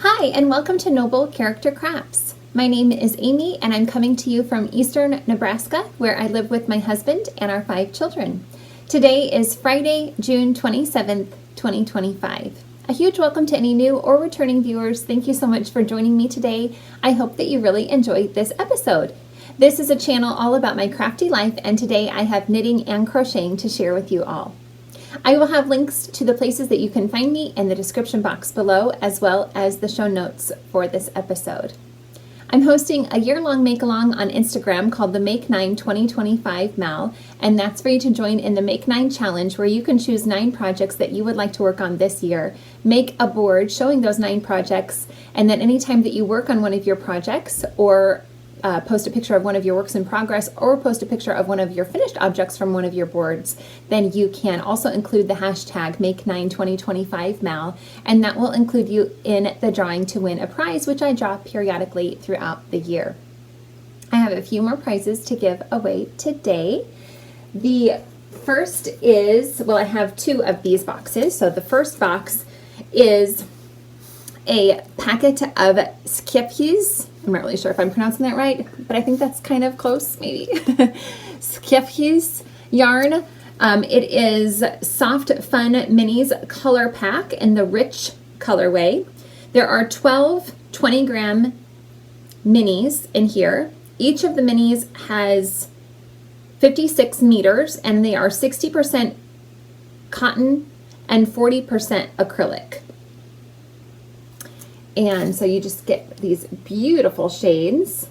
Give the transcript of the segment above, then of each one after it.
Hi, and welcome to Noble Character Crafts. My name is Amy, and I'm coming to you from eastern Nebraska, where I live with my husband and our 5 children. Today is Friday, June 27th, 2025. A huge welcome to any new or returning viewers. Thank you so much for joining me today. I hope that you really enjoyed this episode. This is a channel all about my crafty life, and today I have knitting and crocheting to share with you all. I will have links to the places that you can find me in the description box below, as well as the show notes for this episode. I'm hosting a year-long make-along on Instagram called the Make 9 2025 Mal, and that's for you to join in the Make 9 challenge, where you can choose 9 projects that you would like to work on this year, make a board showing those 9 projects, and then anytime that you work on one of your projects or post a picture of one of your works in progress or post a picture of one of your finished objects from one of your boards, then you can also include the hashtag Make92025Mal, and that will include you in the drawing to win a prize, which I draw periodically throughout the year. I have a few more prizes to give away today. The first is, well, I have 2 of these boxes. So the first box is a packet of skepjes. I'm not really sure if I'm pronouncing that right, but I think that's kind of close, maybe. Skepjes yarn. It is Soft Fun Minis color pack in the rich colorway. There are 12 20-gram minis in here. Each of the minis has 56 meters, and they are 60% cotton and 40% acrylic. And so you just get these beautiful shades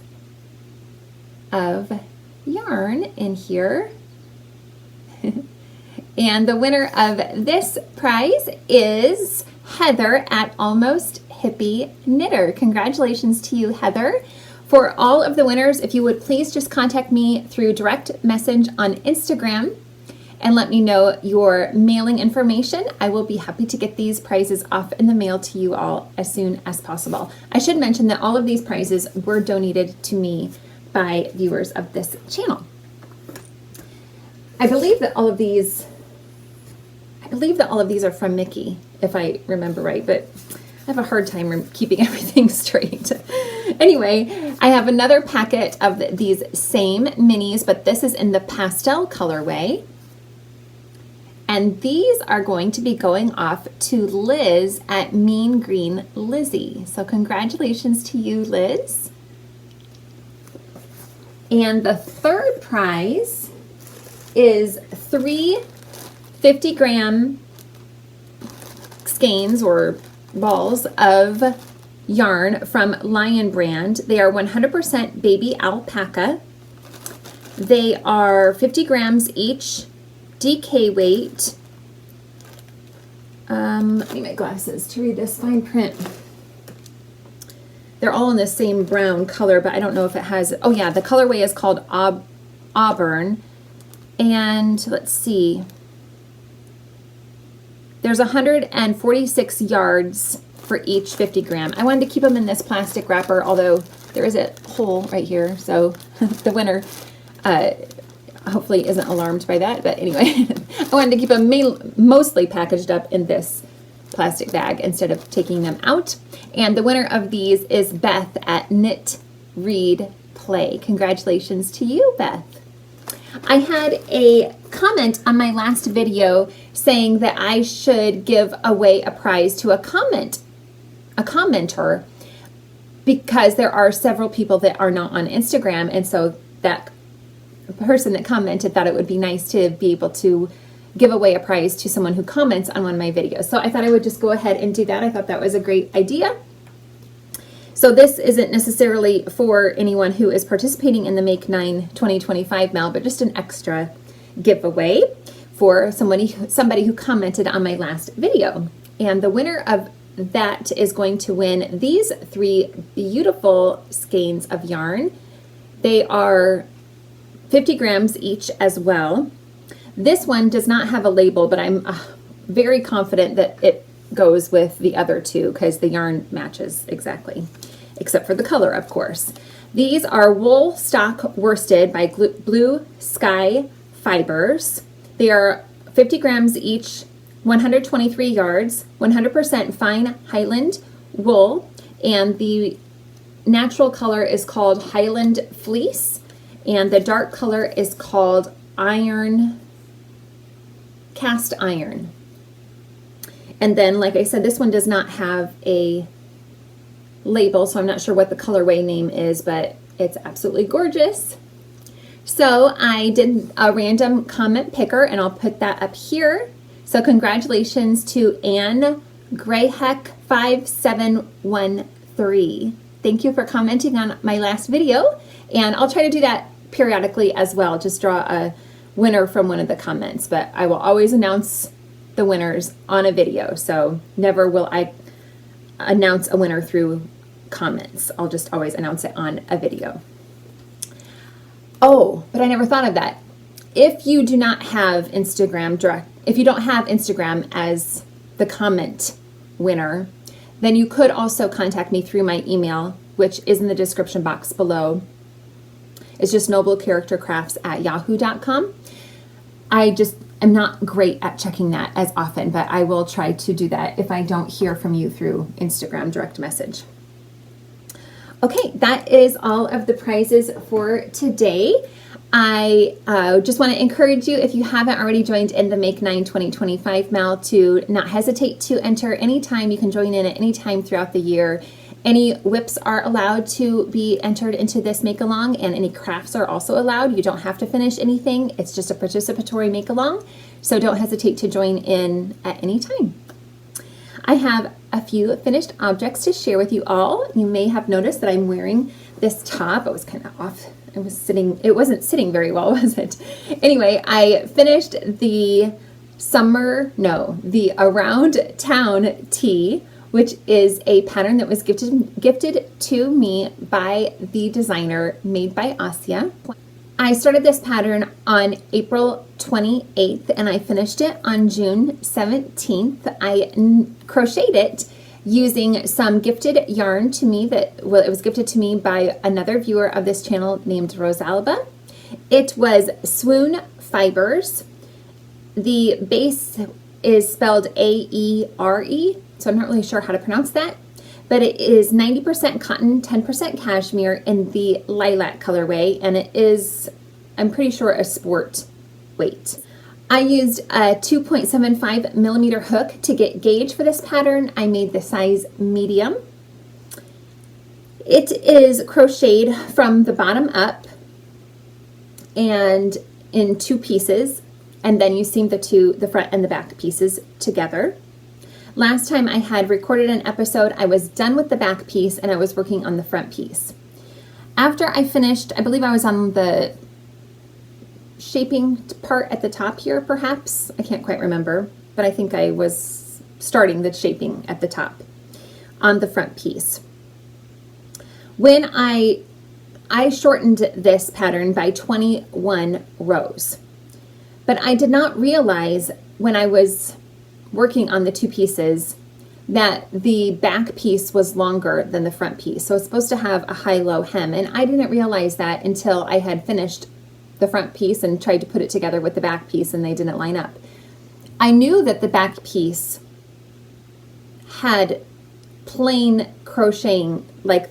of yarn in here. And the winner of this prize is Heather at Almost Hippie Knitter. Congratulations to you, Heather. For all of the winners, if you would please just contact me through direct message on Instagram and let me know your mailing information. I will be happy to get these prizes off in the mail to you all as soon as possible. I should mention that all of these prizes were donated to me by viewers of this channel. I believe that all of these are from Mickey, if I remember right, but I have a hard time keeping everything straight. Anyway, I have another packet of these same minis, but this is in the pastel colorway. And these are going to be going off to Liz at Mean Green Lizzie. So congratulations to you, Liz. And the third prize is 3 50-gram skeins or balls of yarn from Lion Brand. They are 100% baby alpaca. They are 50 grams each. DK weight. I need my glasses to read this fine print. They're all in the same brown color, but I don't know if it has, oh yeah, the colorway is called Auburn. And let's see. There's 146 yards for each 50 gram. I wanted to keep them in this plastic wrapper, although there is a hole right here, so the winner hopefully isn't alarmed by that, but anyway, I wanted to keep them mostly packaged up in this plastic bag instead of taking them out. And the winner of these is Beth at Knit Read Play. Congratulations to you, Beth. I had a comment on my last video saying that I should give away a prize to a commenter, because there are several people that are not on Instagram, and so that person that commented thought it would be nice to be able to give away a prize to someone who comments on one of my videos. So I thought I would just go ahead and do that. I thought that was a great idea. So this isn't necessarily for anyone who is participating in the Make 9 2025 Mal, but just an extra giveaway for somebody who commented on my last video. And the winner of that is going to win these 3 beautiful skeins of yarn. They are 50 grams each as well. This one does not have a label, but I'm very confident that it goes with the other 2 because the yarn matches exactly, except for the color, of course. These are wool stock worsted by Blue Sky Fibers. They are 50 grams each, 123 yards, 100% fine Highland wool. and the natural color is called Highland Fleece, and the dark color is called Cast Iron. And then, like I said, this one does not have a label, so I'm not sure what the colorway name is, but it's absolutely gorgeous. So I did a random comment picker, and I'll put that up here. So congratulations to Anne Greyheck5713. Thank you for commenting on my last video, and I'll try to do that periodically as well, just draw a winner from one of the comments, but I will always announce the winners on a video, so never will I announce a winner through comments. I'll just always announce it on a video. Oh, but I never thought of that. If you do not have Instagram if you don't have Instagram as the comment winner, then you could also contact me through my email, which is in the description box below. It's just noblecharactercrafts@yahoo.com. I just am not great at checking that as often, but I will try to do that if I don't hear from you through Instagram direct message. Okay, that is all of the prizes for today. I just want to encourage you, if you haven't already joined in the Make 9 2025 mail, to not hesitate to enter anytime. You can join in at any time throughout the year. Any whips are allowed to be entered into this make-along, and any crafts are also allowed. You don't have to finish anything. It's just a participatory make-along, so don't hesitate to join in at any time. I have a few finished objects to share with you all. You may have noticed that I'm wearing this top. It was kind of off. It wasn't sitting very well, was it? Anyway, I finished the Around Town tee, which is a pattern that was gifted to me by the designer MadeByAsya. I started this pattern on April 28th and I finished it on June 17th. I crocheted it using some gifted yarn to me it was gifted to me by another viewer of this channel named Roseanna. It was Swoon fibers. The base is spelled Aere, so I'm not really sure how to pronounce that, but it is 90% cotton, 10% cashmere in the lilac colorway, and it is, I'm pretty sure, a sport weight. I used a 2.75 millimeter hook to get gauge for this pattern. I made the size medium. It is crocheted from the bottom up and in 2 pieces, and then you seam the front and the back pieces together. Last time I had recorded an episode, I was done with the back piece and I was working on the front piece. After I finished, I believe I was on the shaping part at the top here, perhaps. I can't quite remember, but I think I was starting the shaping at the top on the front piece. When I shortened this pattern by 21 rows, but I did not realize when I was working on the 2 pieces that the back piece was longer than the front piece. So it's supposed to have a high-low hem, and I didn't realize that until I had finished the front piece and tried to put it together with the back piece and they didn't line up. I knew that the back piece had plain crocheting, like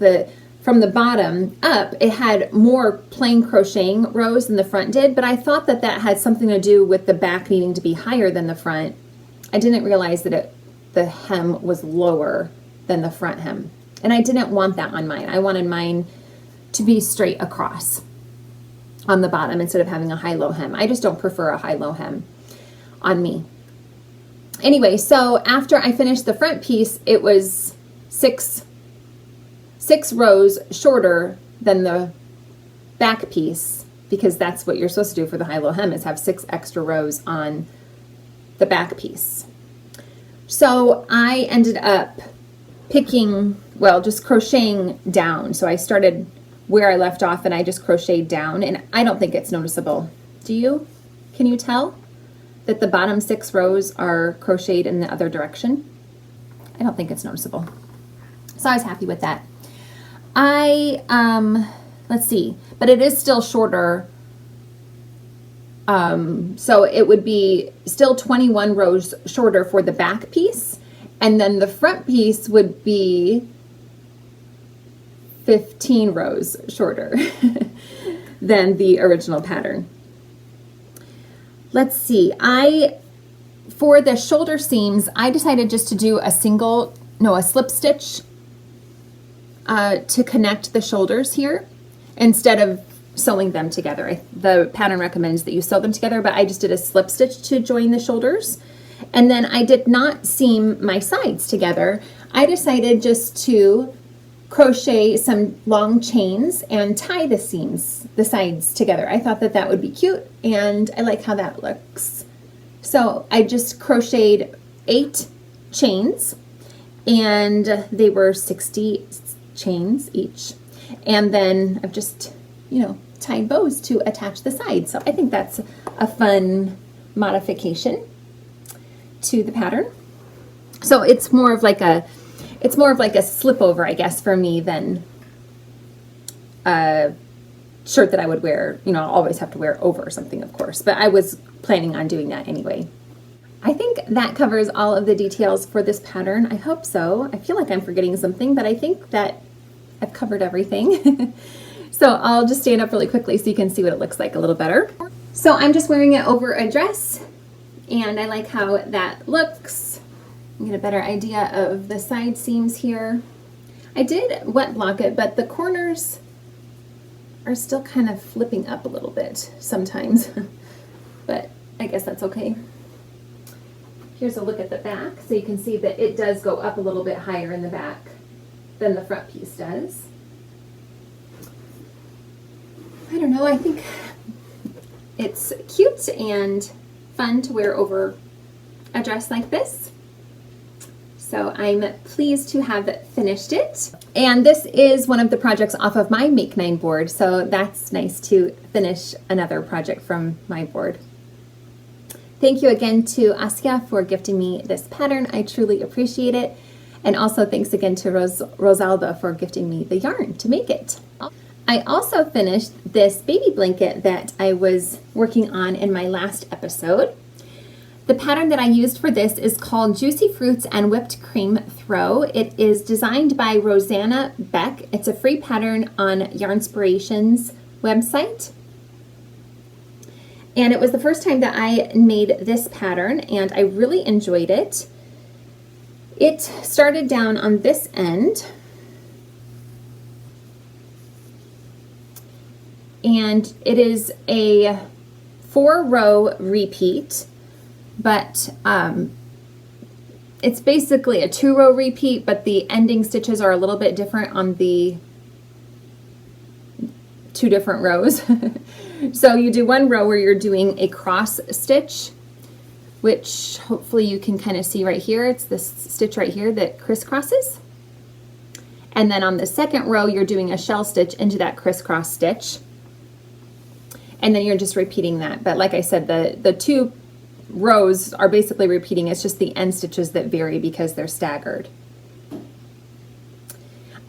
from the bottom up, it had more plain crocheting rows than the front did, but I thought that that had something to do with the back needing to be higher than the front. I didn't realize that the hem was lower than the front hem, and I didn't want that on mine. I wanted mine to be straight across on the bottom instead of having a high-low hem. I just don't prefer a high-low hem on me. Anyway, so after I finished the front piece, it was six rows shorter than the back piece, because that's what you're supposed to do for the high-low hem, is have 6 extra rows on the back piece. So I ended up just crocheting down. So I started where I left off and I just crocheted down, and I don't think it's noticeable. Do you? Can you tell that the bottom 6 rows are crocheted in the other direction? I don't think it's noticeable. So I was happy with that. Let's see, but it is still shorter. So it would be still 21 rows shorter for the back piece, and then the front piece would be 15 rows shorter than the original pattern. Let's see, for the shoulder seams, I decided just to do a slip stitch to connect the shoulders here instead of sewing them together. The pattern recommends that you sew them together, but I just did a slip stitch to join the shoulders. And then I did not seam my sides together. I decided just to crochet some long chains and tie the sides together. I thought that that would be cute, and I like how that looks. So I just crocheted 8 chains, and they were 60 chains each. And then I've just, tied bows to attach the sides. So I think that's a fun modification to the pattern. So it's more of like a slip over, I guess, for me than a shirt that I would wear, I'll always have to wear over something, of course, but I was planning on doing that anyway. I think that covers all of the details for this pattern. I hope so. I feel like I'm forgetting something, but I think that I've covered everything. So I'll just stand up really quickly so you can see what it looks like a little better. So I'm just wearing it over a dress, and I like how that looks. I get a better idea of the side seams here. I did wet block it, but the corners are still kind of flipping up a little bit sometimes, but I guess that's okay. Here's a look at the back, so you can see that it does go up a little bit higher in the back than the front piece does. I don't know, I think it's cute and fun to wear over a dress like this. So I'm pleased to have finished it. And this is one of the projects off of my Make 9 board, so that's nice to finish another project from my board. Thank you again to Asya for gifting me this pattern. I truly appreciate it. And also thanks again to Rosalba for gifting me the yarn to make it. I also finished this baby blanket that I was working on in my last episode. The pattern that I used for this is called Juicy Fruits and Whipped Cream Throw. It is designed by Roseanna Beck. It's a free pattern on Yarnspiration's website. And it was the first time that I made this pattern, and I really enjoyed it. It started down on this end, and it is a 4-row repeat, but it's basically a 2-row repeat, but the ending stitches are a little bit different on the 2 different rows. So you do 1 row where you're doing a cross stitch, which hopefully you can kind of see right here. It's this stitch right here that crisscrosses. And then on the 2nd row, you're doing a shell stitch into that crisscross stitch. And then you're just repeating that. But like I said, the 2 rows are basically repeating. It's just the end stitches that vary because they're staggered.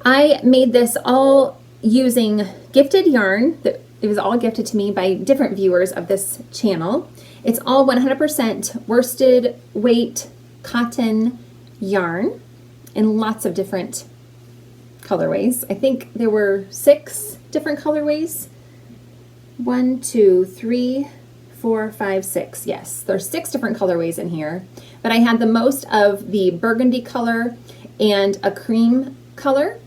I made this all using gifted yarn. It was all gifted to me by different viewers of this channel. It's all 100% worsted weight cotton yarn in lots of different colorways. I think there were 6 different colorways. 1, 2, 3, 4, 5, 6. Yes, there's 6 different colorways in here. But I had the most of the burgundy color and a cream color.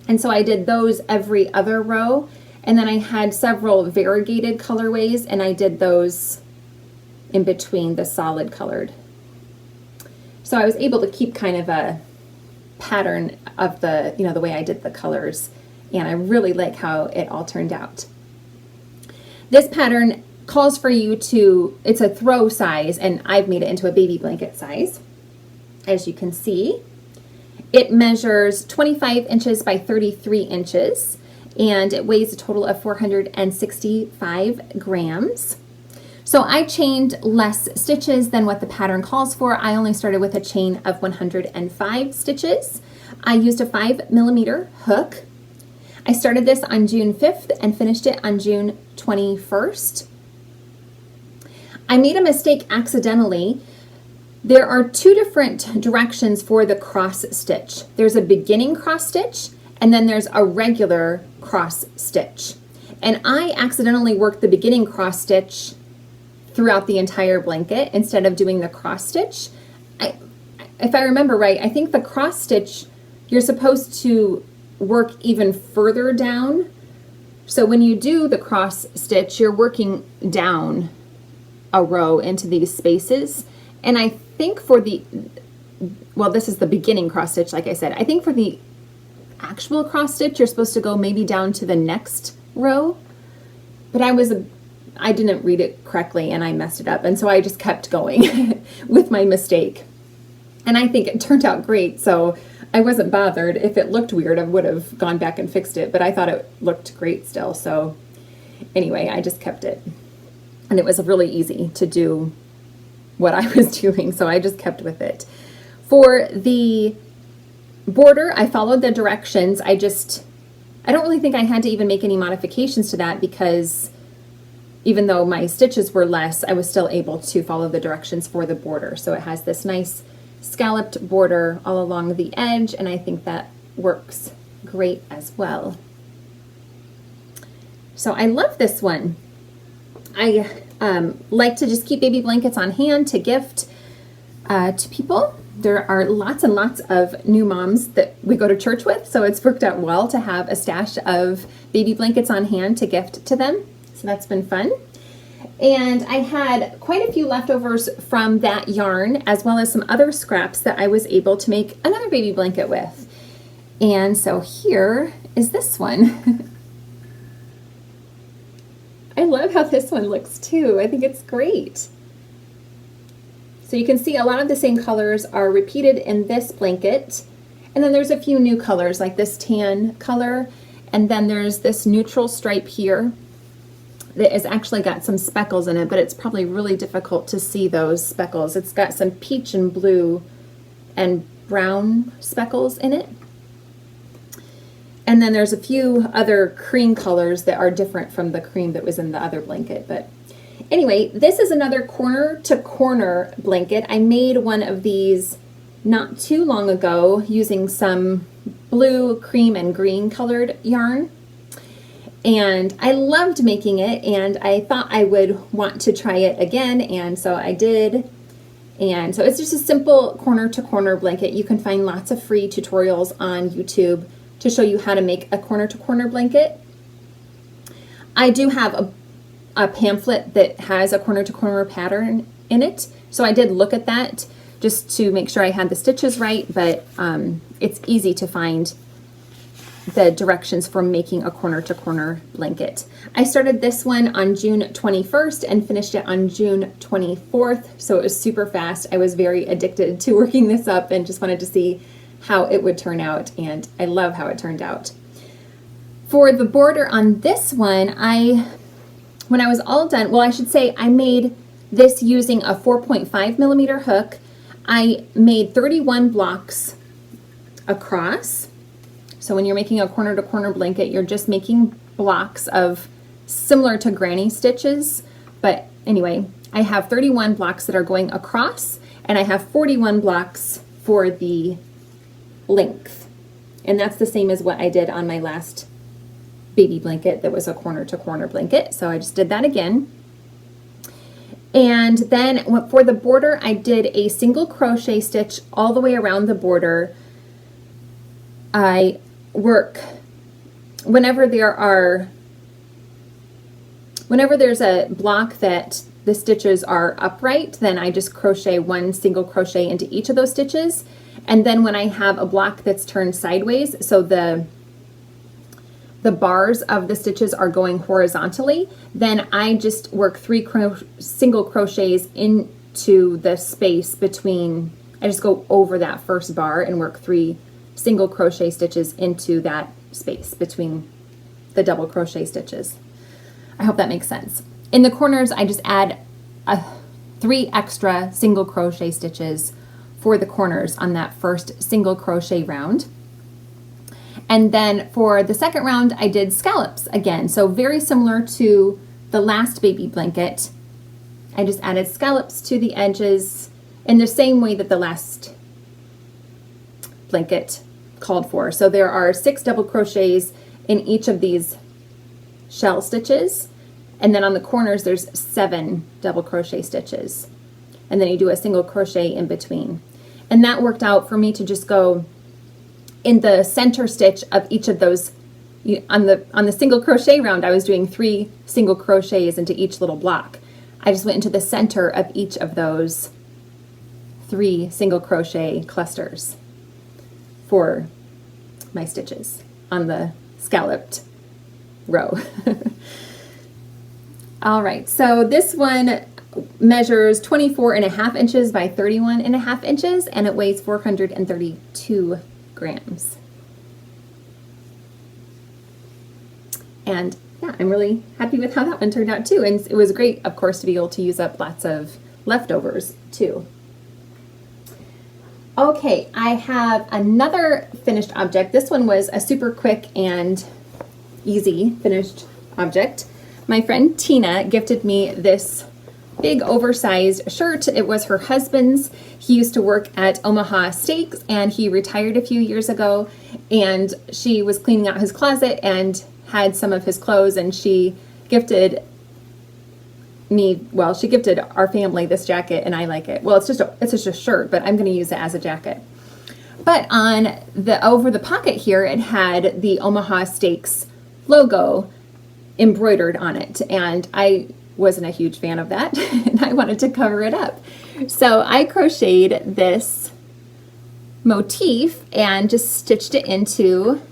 And so I did those every other row. And then I had several variegated colorways, and I did those in between the solid colored. So I was able to keep kind of a pattern of the, the way I did the colors, and I really like how it all turned out. This pattern calls for you to, it's a throw size, and I've made it into a baby blanket size, as you can see. It measures 25 inches by 33 inches. And it weighs a total of 465 grams. So I chained less stitches than what the pattern calls for. I only started with a chain of 105 stitches. I used a 5mm hook. I started this on June 5th and finished it on June 21st. I made a mistake accidentally. There are 2 different directions for the cross stitch. There's a beginning cross stitch, and then there's a regular cross stitch. And I accidentally worked the beginning cross stitch throughout the entire blanket instead of doing the cross stitch. If I remember right, I think the cross stitch, you're supposed to work even further down. So when you do the cross stitch, you're working down a row into these spaces. And I think for the, well, this is the beginning cross stitch, like I said. I think for the actual cross stitch, you're supposed to go maybe down to the next row. But I didn't read it correctly and I messed it up. And so I just kept going with my mistake. And I think it turned out great. So I wasn't bothered. If it looked weird, I would have gone back and fixed it. But I thought it looked great still. So anyway, I just kept it. And it was really easy to do what I was doing. So I just kept with it. For the border, I followed the directions. I don't really think I had to even make any modifications to that because even though my stitches were less, I was still able to follow the directions for the border. So it has this nice scalloped border all along the edge, and I think that works great as well. So I love this one. I like to just keep baby blankets on hand to gift to people. There are lots and lots of new moms that we go to church with, so it's worked out well to have a stash of baby blankets on hand to gift to them. So that's been fun. And I had quite a few leftovers from that yarn, as well as some other scraps that I was able to make another baby blanket with. And so here is this one. I love how this one looks too. I think it's great. So you can see a lot of the same colors are repeated in this blanket. And then there's a few new colors like this tan color. And then there's this neutral stripe here that has actually got some speckles in it, but it's probably really difficult to see those speckles. It's got some peach and blue and brown speckles in it. And then there's a few other cream colors that are different from the cream that was in the other blanket. But anyway, this is another corner to corner blanket. I made one of these not too long ago using some blue, cream, and green colored yarn. And I loved making it, and I thought I would want to try it again, and so I did. And so it's just a simple corner to corner blanket. You can find lots of free tutorials on YouTube to show you how to make a corner to corner blanket. I do have a pamphlet that has a corner to corner pattern in it, so I did look at that just to make sure I had the stitches right, but it's easy to find the directions for making a corner to corner blanket. I started this one on June 21st and finished it on June 24th, so it was super fast. I was very addicted to working this up and just wanted to see how it would turn out, and I love how it turned out. For the border on this one, when I was all done, well, I should say I made this using a 4.5 millimeter hook. I made 31 blocks across. So when you're making a corner to corner blanket, you're just making blocks of similar to granny stitches. But anyway, I have 31 blocks that are going across, and I have 41 blocks for the length. And that's the same as what I did on my last baby blanket that was a corner to corner blanket. So I just did that again. And then for the border, I did a single crochet stitch all the way around the border. I work whenever there's a block that the stitches are upright, then I just crochet one single crochet into each of those stitches. And then when I have a block that's turned sideways, so the bars of the stitches are going horizontally, then I just work 3 single crochets into the space between, I just go over that first bar and work 3 single crochet stitches into that space between the double crochet stitches. I hope that makes sense. In the corners, I just add 3 extra single crochet stitches for the corners on that first single crochet round. And then for the second round, I did scallops again. So very similar to the last baby blanket. I just added scallops to the edges in the same way that the last blanket called for. So there are 6 double crochets in each of these shell stitches, and then on the corners there's 7 double crochet stitches, and then you do a single crochet in between. And that worked out for me to just go in the center stitch of each of those. On the single crochet round, I was doing 3 single crochets into each little block. I just went into the center of each of those 3 single crochet clusters for my stitches on the scalloped row. All right, so this one measures 24.5 inches by 31.5 inches, and it weighs 432 grams. And yeah, I'm really happy with how that one turned out too. And it was great, of course, to be able to use up lots of leftovers too. Okay, I have another finished object. This one was a super quick and easy finished object. My friend Tina gifted me this big oversized shirt. It was her husband's. He used to work at Omaha Steaks and he retired a few years ago, and she was cleaning out his closet and had some of his clothes, and she gifted me, well, she gifted our family this jacket, and I like it. Well, it's just a shirt, but I'm going to use it as a jacket. But on the over the pocket here, it had the Omaha Steaks logo embroidered on it, and I wasn't a huge fan of that and I wanted to cover it up. So I crocheted this motif and just stitched it into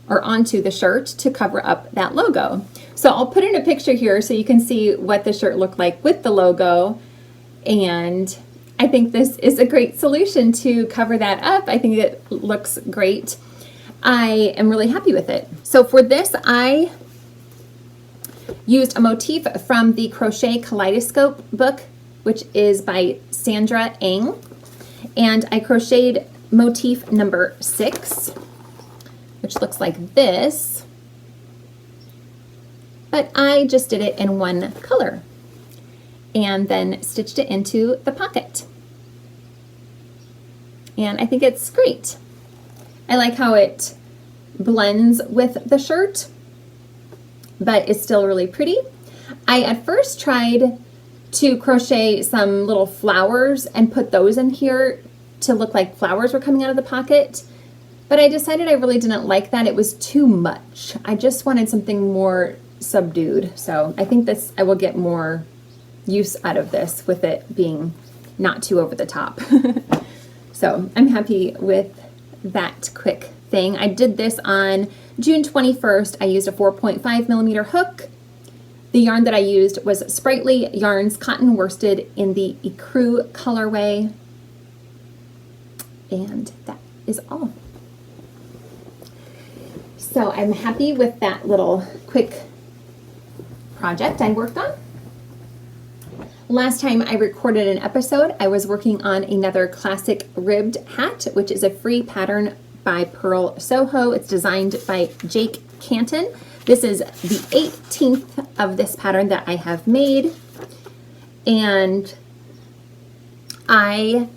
or onto the shirt to cover up that logo. So I'll put in a picture here so you can see what the shirt looked like with the logo, and I think this is a great solution to cover that up. I think it looks great. I am really happy with it. So for this, I used a motif from the Crochet Kaleidoscope book, which is by Sandra, and I crocheted motif number 6, which looks like this, but I just did it in one color and then stitched it into the pocket. And I think it's great. I like how it blends with the shirt, but it's still really pretty. I at first tried to crochet some little flowers and put those in here to look like flowers were coming out of the pocket, but I decided I really didn't like that. It was too much. I just wanted something more subdued. So I think this, I will get more use out of this with it being not too over the top. So I'm happy with that quick thing. I did this on June 21st. I used a 4.5mm hook. The yarn that I used was Sprightly Yarns cotton worsted in the Ecru colorway. And that is all. So I'm happy with that little quick project I worked on. Last time I recorded an episode, I was working on another classic ribbed hat, which is a free pattern by Purl Soho. It's designed by Jake Canton. This is the 18th of this pattern that I have made, and I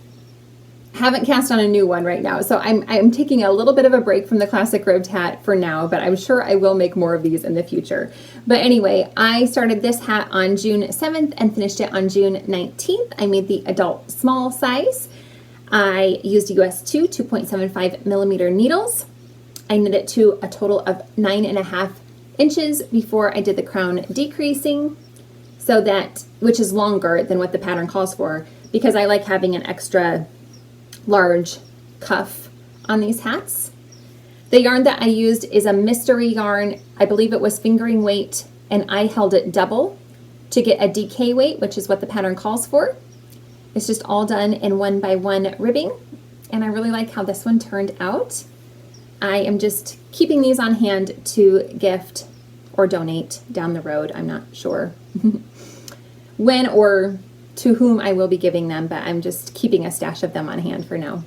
haven't cast on a new one right now, so I'm taking a little bit of a break from the classic ribbed hat for now, but I'm sure I will make more of these in the future. But anyway, I started this hat on June 7th and finished it on June 19th. I made the adult small size. I used US 2.75mm needles. I knit it to a total of 9.5 inches before I did the crown decreasing, so that, which is longer than what the pattern calls for, because I like having an extra large cuff on these hats. The yarn that I used is a mystery yarn. I believe it was fingering weight, and I held it double to get a DK weight, which is what the pattern calls for. It's just all done in 1x1 ribbing, and I really like how this one turned out. I am just keeping these on hand to gift or donate down the road. I'm not sure when or to whom I will be giving them, but I'm just keeping a stash of them on hand for now.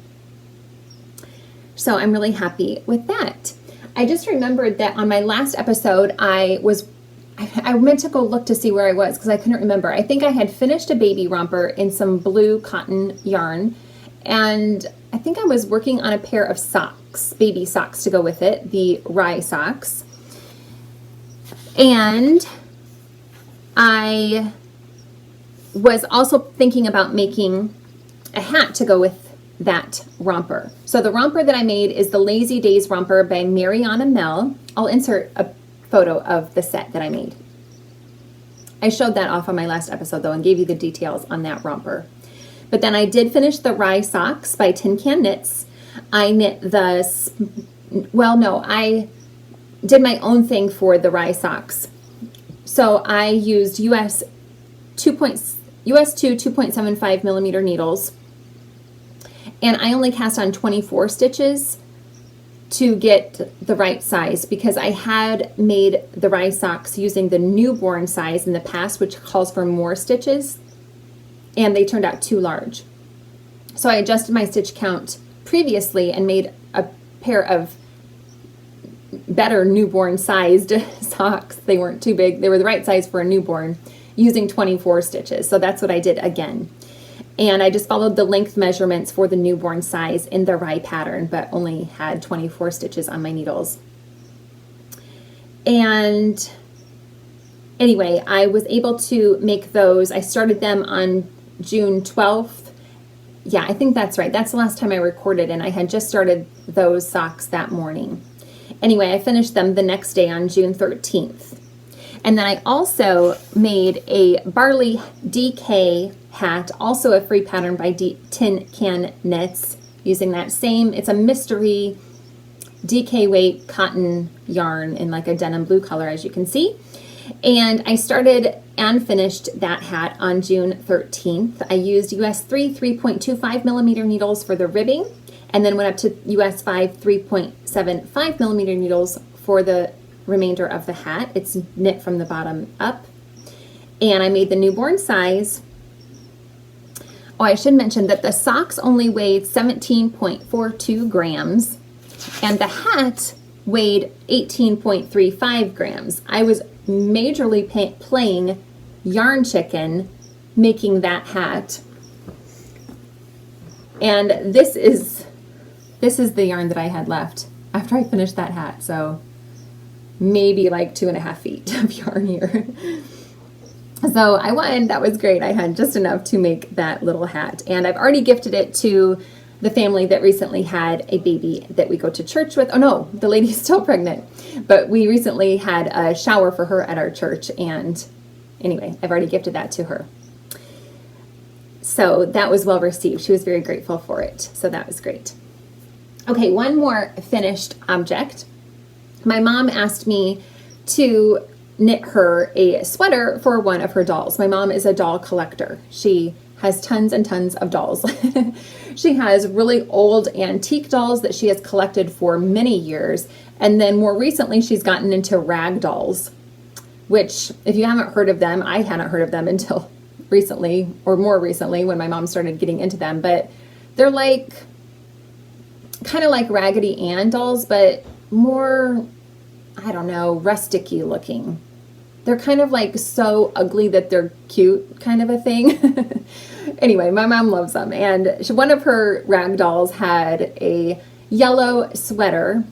So I'm really happy with that. I just remembered that on my last episode, I meant to go look to see where I was because I couldn't remember. I think I had finished a baby romper in some blue cotton yarn, and I think I was working on a pair of socks. socks, baby socks to go with it, the Rye socks. And I was also thinking about making a hat to go with that romper. So the romper that I made is the Lazy Days romper by Marianna Mel. I'll insert a photo of the set that I made. I showed that off on my last episode though and gave you the details on that romper. But then I did finish the Rye socks by Tin Can Knits. I knit I did my own thing for the Rye socks. So I used US 2 2.75 millimeter needles, and I only cast on 24 stitches to get the right size because I had made the Rye socks using the newborn size in the past, which calls for more stitches, and they turned out too large. So I adjusted my stitch count previously and made a pair of better newborn sized socks. They weren't too big. They were the right size for a newborn using 24 stitches. So that's what I did again. And I just followed the length measurements for the newborn size in the Rye pattern, but only had 24 stitches on my needles. And anyway, I was able to make those. I started them on June 12th. Yeah, I think that's right. That's the last time I recorded, and I had just started those socks that morning. Anyway, I finished them the next day on June 13th. And then I also made a Barley DK hat, also a free pattern by Tin Can Knits, using that same, it's a mystery DK weight cotton yarn in like a denim blue color, as you can see. And I started and finished that hat on June 13th. I used US 3 3.25 millimeter needles for the ribbing, and then went up to US 5 3.75 millimeter needles for the remainder of the hat. It's knit from the bottom up. And I made the newborn size. Oh, I should mention that the socks only weighed 17.42 grams and the hat weighed 18.35 grams. I was majorly playing yarn chicken making that hat. And this is the yarn that I had left after I finished that hat. So maybe like 2.5 feet of yarn here. So I won. That was great. I had just enough to make that little hat. And I've already gifted it to the family that recently had a baby that we go to church with. Oh no, the lady's still pregnant. But we recently had a shower for her at our church. And anyway, I've already gifted that to her. So that was well received. She was very grateful for it. So that was great. Okay, one more finished object. My mom asked me to knit her a sweater for one of her dolls. My mom is a doll collector. She has tons and tons of dolls. She has really old antique dolls that she has collected for many years. And then more recently, she's gotten into rag dolls, which if you haven't heard of them, I hadn't heard of them until recently, or more recently when my mom started getting into them. But they're like, kind of like Raggedy Ann dolls, but more, I don't know, rustic-y looking. They're kind of like so ugly that they're cute kind of a thing. Anyway, my mom loves them. And one of her rag dolls had a yellow sweater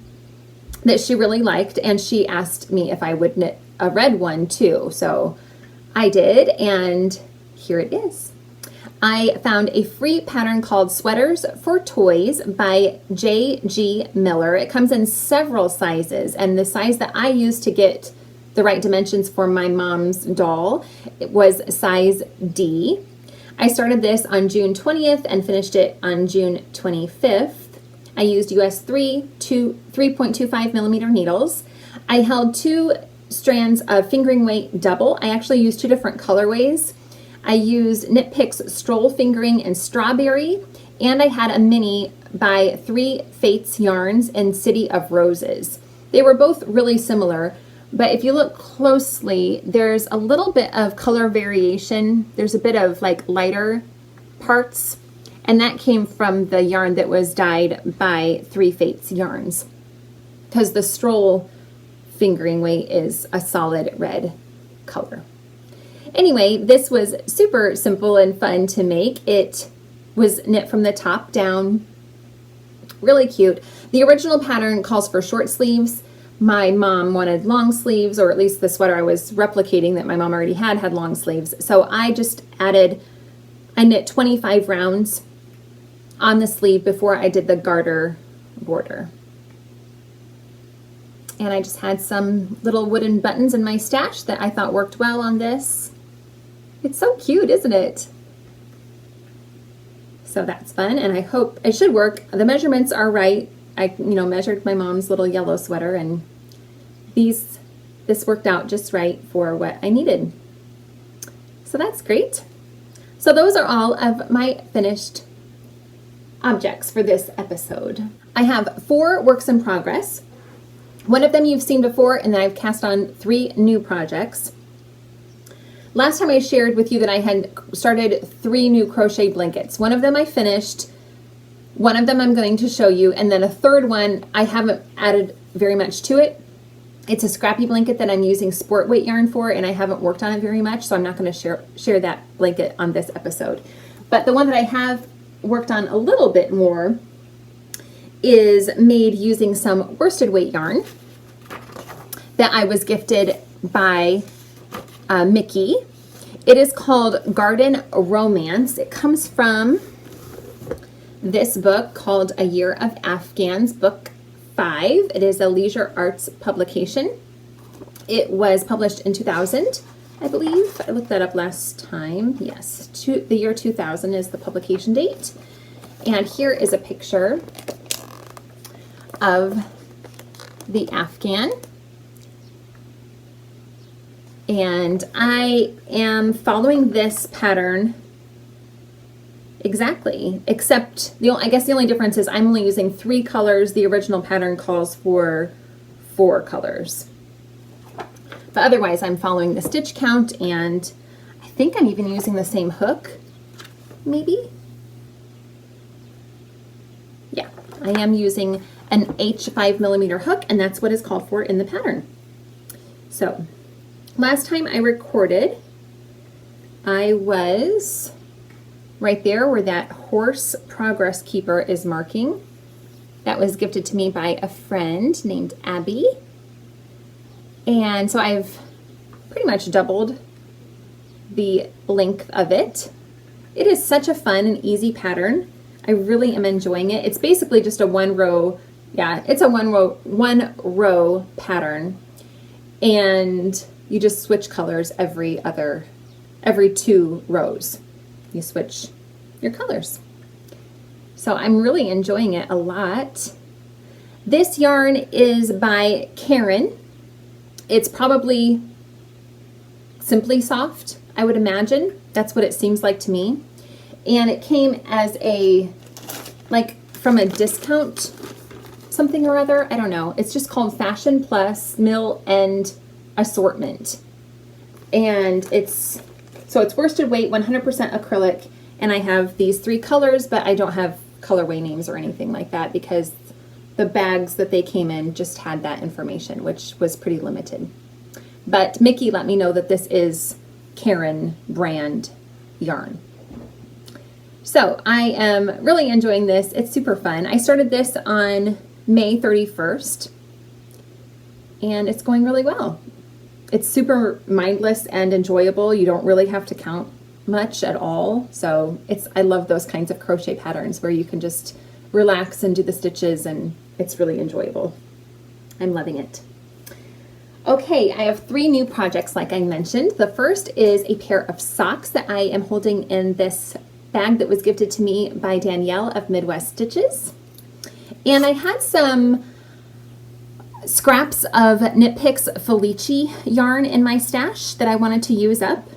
that she really liked. And she asked me if I would knit a red one too. So I did. And here it is. I found a free pattern called Sweaters for Toys by J.G. Miller. It comes in several sizes, and the size that I used to get the right dimensions for my mom's doll, it was size D. I started this on June 20th and finished it on June 25th. I used US 3.25 millimeter needles. I held 2 strands of fingering weight double. I actually used 2 different colorways. I used Knit Picks Stroll Fingering and Strawberry, and I had a mini by 3 Fates yarns in City of Roses. They were both really similar, but if you look closely, there's a little bit of color variation. There's a bit of like lighter parts, and that came from the yarn that was dyed by 3 Fates yarns, because the Stroll fingering weight is a solid red color. Anyway, this was super simple and fun to make. It was knit from the top down Really cute. The original pattern calls for short sleeves. My mom wanted long sleeves, or at least the sweater I was replicating that my mom already had long sleeves. So I just I knit 25 rounds on the sleeve before I did the garter border. And I just had some little wooden buttons in my stash that I thought worked well on this. It's so cute, isn't it? So that's fun, and I hope it should work. The measurements are right. I measured my mom's little yellow sweater, and this worked out just right for what I needed. So that's great. So those are all of my finished objects for this episode. I have 4 works in progress. One of them you've seen before, and then I've cast on 3 new projects. Last time I shared with you that I had started 3 new crochet blankets. One of them I finished, one of them I'm going to show you, and then a third one I haven't added very much to it. It's a scrappy blanket that I'm using sport weight yarn for, and I haven't worked on it very much, so I'm not going to share that blanket on this episode. But the one that I have worked on a little bit more is made using some worsted weight yarn that I was gifted by Mickey. It is called Garden Romance. It comes from this book called A Year of Afghans, book 5. It is a Leisure Arts publication. It was published in 2000, I believe. I looked that up last time. Yes, the year 2000 is the publication date. And here is a picture of the Afghan. And I am following this pattern exactly, except I guess the only difference is I'm only using 3 colors. The original pattern calls for 4 colors. But otherwise I'm following the stitch count, and I think I'm even using the same hook, maybe? Yeah, I am using an H 5mm hook, and that's what is called for in the pattern. So last time I recorded, I was right there where that horse progress keeper is marking. That was gifted to me by a friend named Abby. And so I've pretty much doubled the length of it. It is such a fun and easy pattern. I really am enjoying it. It's basically just a one row pattern. And you just switch colors every 2 rows. You switch your colors. So I'm really enjoying it a lot. This yarn is by Karen. It's probably Simply Soft, I would imagine. That's what it seems like to me. And it came as from a discount something or other. I don't know. It's just called Fashion Plus Mill End Assortment. And it's worsted weight, 100% acrylic, and I have these 3 colors, but I don't have colorway names or anything like that because the bags that they came in just had that information, which was pretty limited. But Mickey let me know that this is Karen brand yarn. So I am really enjoying this. It's super fun. I started this on May 31st, and it's going really well. It's super mindless and enjoyable. You don't really have to count much at all. So I love those kinds of crochet patterns where you can just relax and do the stitches, and it's really enjoyable. I'm loving it. Okay, I have 3 new projects like I mentioned. The first is a pair of socks that I am holding in this bag that was gifted to me by Danielle of Midwest Stitches. And I had some scraps of Knit Picks Felici yarn in my stash that I wanted to use up.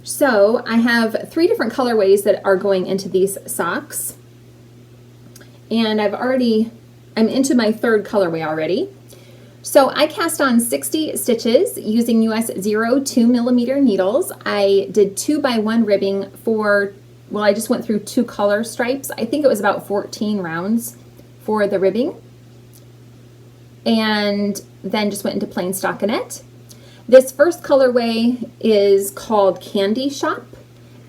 So I have 3 different colorways that are going into these socks. And I'm into my 3rd colorway already. So I cast on 60 stitches using US 0.2mm needles. I did 2x1 ribbing I just went through 2 color stripes. I think it was about 14 rounds for the ribbing. And then just went into plain stockinette. This first colorway is called Candy Shop,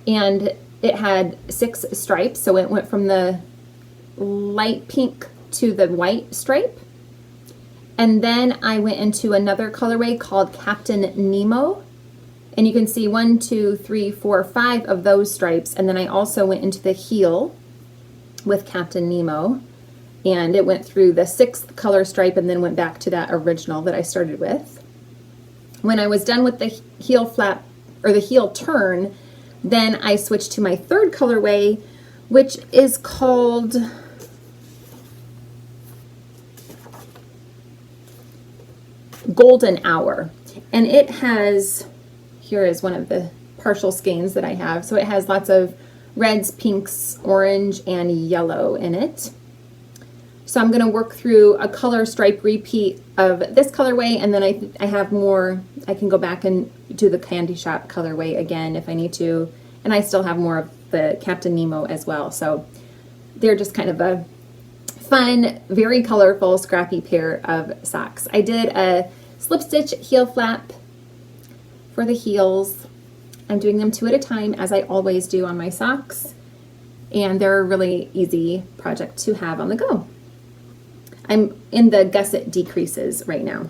and it had 6 stripes, so it went from the light pink to the white stripe. And then I went into another colorway called Captain Nemo. And you can see 1, 2, 3, 4, 5 of those stripes. And then I also went into the heel with Captain Nemo. And it went through the 6th color stripe and then went back to that original that I started with. When I was done with the heel flap, or the heel turn, then I switched to my 3rd colorway, which is called Golden Hour. And it has, here is one of the partial skeins that I have. So it has lots of reds, pinks, orange, and yellow in it. So I'm going to work through a color stripe repeat of this colorway, and then I have more. I can go back and do the Candy Shop colorway again if I need to, and I still have more of the Captain Nemo as well. So they're just kind of a fun, very colorful, scrappy pair of socks. I did a slip stitch heel flap for the heels. I'm doing them 2 at a time, as I always do on my socks, and they're a really easy project to have on the go. I'm in the gusset decreases right now.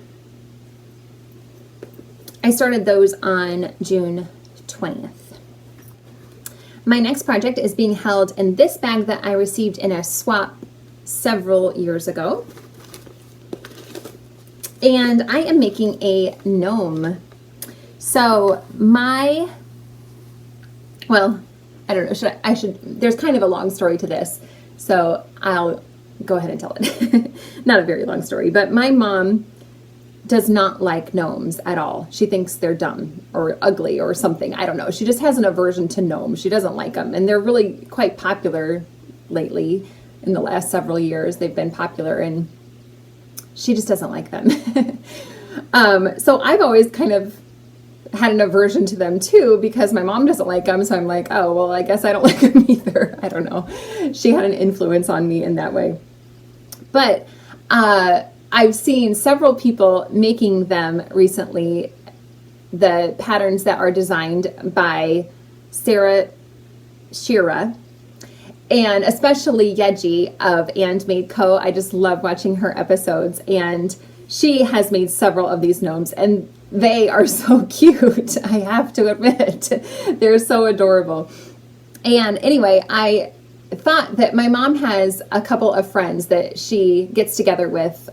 I started those on June 20th. My next project is being held in this bag that I received in a swap several years ago. And I am making a gnome. So well, I don't know, I should, there's kind of a long story to this, so I'll go ahead and tell it. Not a very long story, but my mom does not like gnomes at all. She thinks they're dumb or ugly or something. I don't know. She just has an aversion to gnomes. She doesn't like them, and they're really quite popular lately. In the last several years, they've been popular, and she just doesn't like them. So I've always kind of had an aversion to them too, because my mom doesn't like them. So I'm like, oh, well, I guess I don't like them either. I don't know. She had an influence on me in that way. But I've seen several people making them recently, the patterns that are designed by Sarah Shira, and especially Yeji of And Made Co. I just love watching her episodes, and she has made several of these gnomes, and they are so cute, I have to admit. They're so adorable. And anyway, I thought that my mom has a couple of friends that she gets together with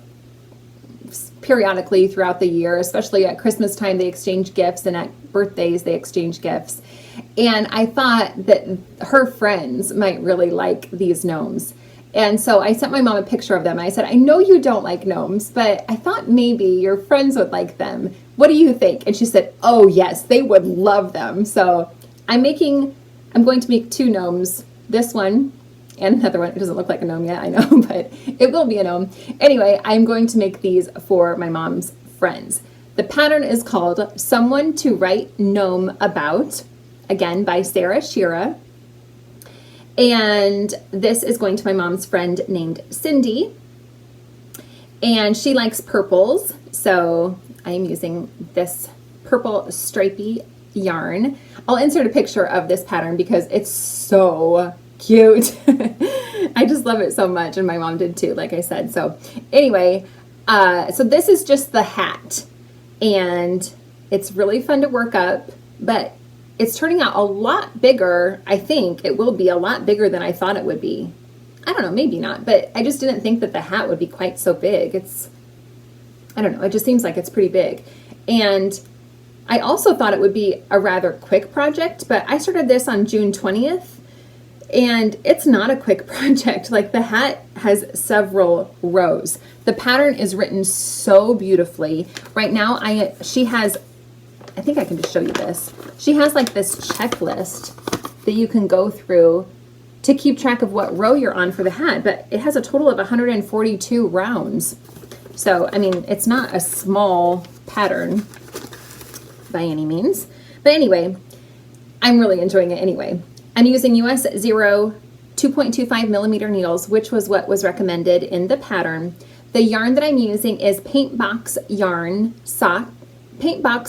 periodically throughout the year, especially at Christmas time they exchange gifts, and at birthdays they exchange gifts. And I thought that her friends might really like these gnomes. And so I sent my mom a picture of them. I said, I know you don't like gnomes, but I thought maybe your friends would like them. What do you think? And she said, oh yes, they would love them. So I'm going to make 2 gnomes, this one and another one. It doesn't look like a gnome yet, I know, but it will be a gnome. Anyway, I'm going to make these for my mom's friends. The pattern is called Someone to Write Gnome About, again by Sarah Shira. And this is going to my mom's friend named Cindy. And she likes purples, so I'm using this purple stripy yarn. I'll insert a picture of this pattern because it's so cute. I just love it so much, and my mom did too, like I said. So anyway, so this is just the hat, and it's really fun to work up, but it's turning out a lot bigger. I think it will be a lot bigger than I thought it would be. I don't know, maybe not, but I just didn't think that the hat would be quite so big. I don't know, it just seems like it's pretty big. And I also thought it would be a rather quick project, but I started this on June 20th, and it's not a quick project. Like, the hat has several rows. The pattern is written so beautifully. Right now, she has, I think I can just show you this. She has like this checklist that you can go through to keep track of what row you're on for the hat, but it has a total of 142 rounds. So, I mean, it's not a small pattern by any means. But anyway, I'm really enjoying it anyway. I'm using US 0 2.25 millimeter needles, which was what was recommended in the pattern. The yarn that I'm using is Paintbox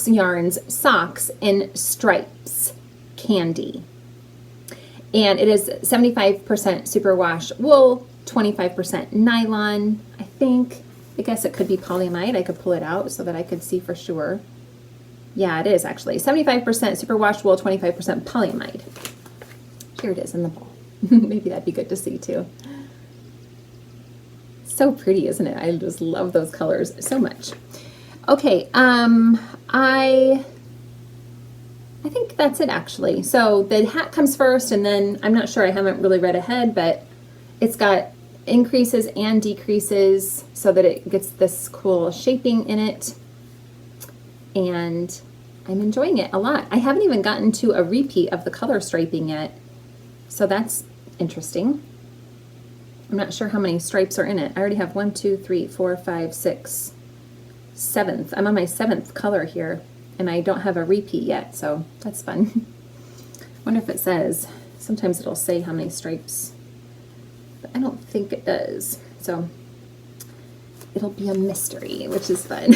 Yarns Socks in Stripes Candy. And it is 75% superwash wool, 25% nylon, I think. I guess it could be polyamide. I could pull it out so that I could see for sure. Yeah, it is actually. 75% superwash wool, 25% polyamide. Here it is in the bowl. Maybe that'd be good to see too. So pretty, isn't it? I just love those colors so much. Okay, I think that's it actually. So the hat comes first, and then I'm not sure, I haven't really read ahead, but it's got increases and decreases so that it gets this cool shaping in it. And I'm enjoying it a lot. I haven't even gotten to a repeat of the color striping yet, so that's interesting. I'm not sure how many stripes are in it. I already have 1, 2, 3, 4, 5, 6, 7th. I'm on my 7th color here, and I don't have a repeat yet, so that's fun. Wonder if it says. Sometimes it'll say how many stripes, but I don't think it does. So it'll be a mystery, which is fun.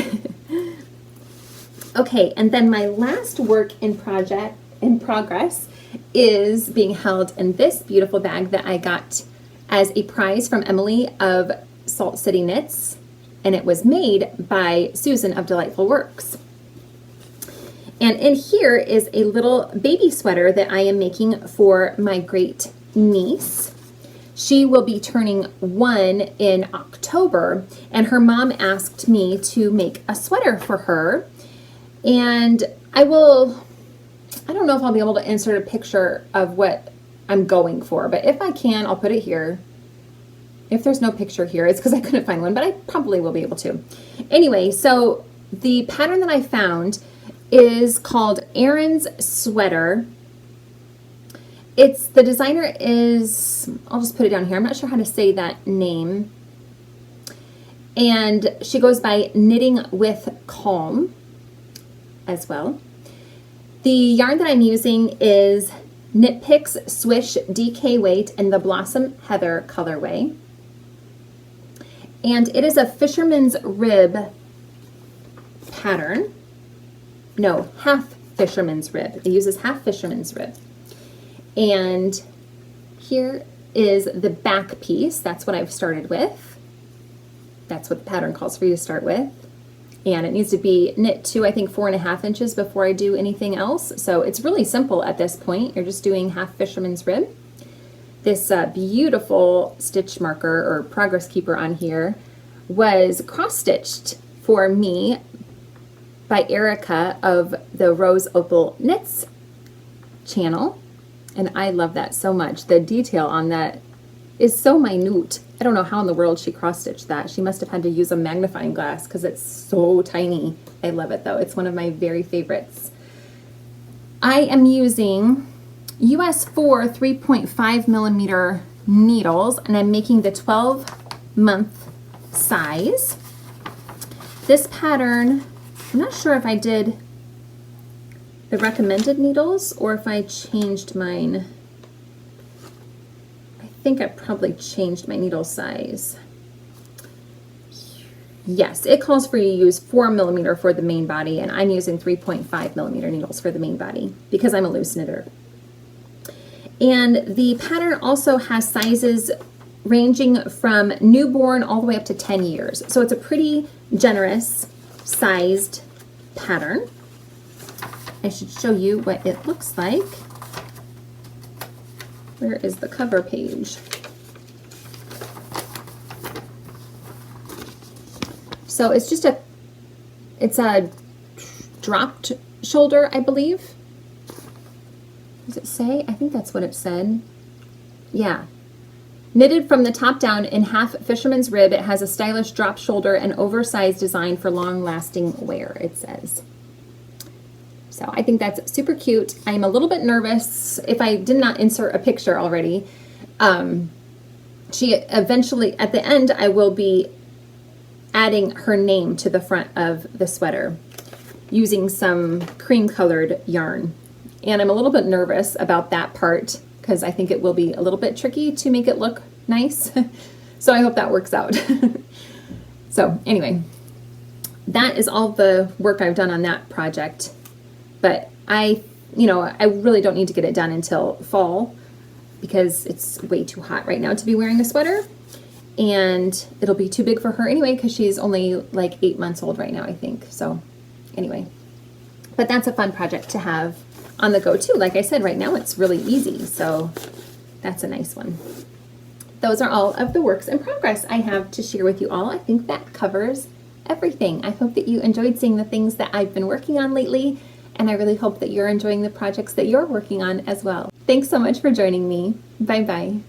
Okay, and then my last work in progress is being held in this beautiful bag that I got as a prize from Emily of Salt City Knits, and it was made by Susan of Delightful Works. And in here is a little baby sweater that I am making for my great niece. She will be turning 1 in October, and her mom asked me to make a sweater for her. And I don't know if I'll be able to insert a picture of what I'm going for, but if I can, I'll put it here. If there's no picture here, it's because I couldn't find one, but I probably will be able to. Anyway, so the pattern that I found is called Aaron's Sweater. The designer is, I'll just put it down here. I'm not sure how to say that name. And she goes by Knitting with Calm as well. The yarn that I'm using is Knit Picks Swish DK weight in the Blossom Heather colorway. And it is a fisherman's rib pattern. No, half fisherman's rib. It uses half fisherman's rib. And here is the back piece. That's what I've started with. That's what the pattern calls for you to start with. And it needs to be knit to, I think, 4.5 inches before I do anything else. So it's really simple at this point. You're just doing half fisherman's rib. This beautiful stitch marker or progress keeper on here was cross-stitched for me by Erica of the Rose Opal Knits channel. And I love that so much. The detail on that is so minute. I don't know how in the world she cross-stitched that. She must have had to use a magnifying glass because it's so tiny. I love it though. It's one of my very favorites. I am using US 4 3.5 millimeter needles, and I'm making the 12-month size. This pattern, I'm not sure if I did the recommended needles or if I changed mine. I think I probably changed my needle size. Yes, it calls for you to use 4 millimeter for the main body, and I'm using 3.5 millimeter needles for the main body because I'm a loose knitter. And the pattern also has sizes ranging from newborn all the way up to 10 years. So it's a pretty generous sized pattern. I should show you what it looks like. Where is the cover page? So it's just it's a dropped shoulder, I believe. Does it say? I think that's what it said. Yeah. Knitted from the top down in half fisherman's rib, it has a stylish drop shoulder and oversized design for long-lasting wear, it says. So I think that's super cute. I'm a little bit nervous if I did not insert a picture already. She eventually, at the end, I will be adding her name to the front of the sweater using some cream colored yarn. And I'm a little bit nervous about that part because I think it will be a little bit tricky to make it look nice. So I hope that works out. So anyway, that is all the work I've done on that project. But I really don't need to get it done until fall because it's way too hot right now to be wearing a sweater. and it'll be too big for her anyway because she's only like 8 months old right now, I think. So anyway, but that's a fun project to have on the go too. Like I said, right now it's really easy, so that's a nice one. Those are all of the works in progress I have to share with you all. I think that covers everything. I hope that you enjoyed seeing the things that I've been working on lately, and I really hope that you're enjoying the projects that you're working on as well. Thanks so much for joining me. Bye-bye.